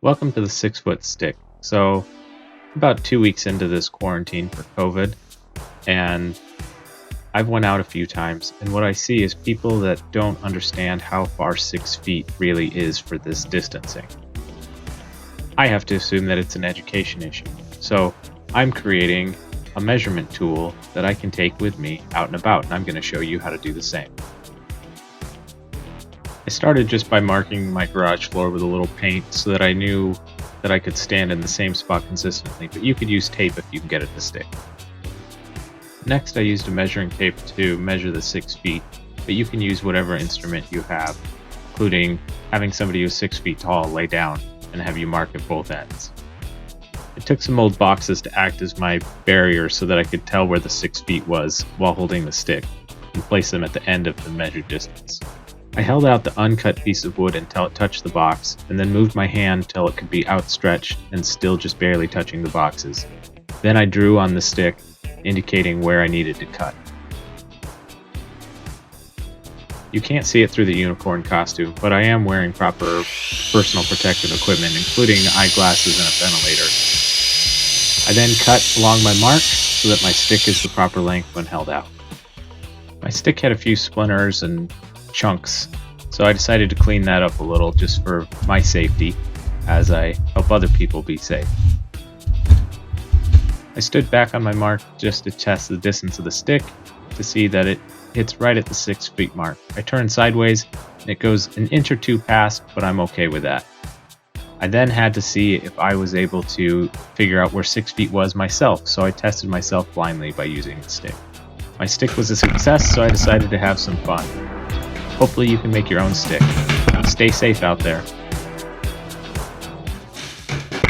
Welcome to the 6 Foot Stick. So, about 2 weeks into this quarantine for COVID, and I've went out a few times, and what I see is people that don't understand how far 6 feet really is for this distancing. I have to assume that it's an education issue. So, I'm creating a measurement tool that I can take with me out and about, and I'm going to show you how to do the same. I started just by marking my garage floor with a little paint so that I knew that I could stand in the same spot consistently, but you could use tape if you can get it to stick. Next, I used a measuring tape to measure the 6 feet, but you can use whatever instrument you have, including having somebody who's 6 feet tall lay down and have you mark at both ends. I took some old boxes to act as my barrier so that I could tell where the 6 feet was while holding the stick and place them at the end of the measured distance. I held out the uncut piece of wood until it touched the box, and then moved my hand till it could be outstretched and still just barely touching the boxes. Then I drew on the stick, indicating where I needed to cut. You can't see it through the unicorn costume, but I am wearing proper personal protective equipment, including eyeglasses and a ventilator. I then cut along my mark so that my stick is the proper length when held out. My stick had a few splinters and chunks, so I decided to clean that up a little just for my safety as I help other people be safe. I stood back on my mark just to test the distance of the stick to see that it hits right at the 6 feet mark. I turned sideways and it goes an inch or two past, but I'm okay with that. I then had to see if I was able to figure out where 6 feet was myself, so I tested myself blindly by using the stick. My stick was a success, so I decided to have some fun. Hopefully you can make your own stick. Stay safe out there.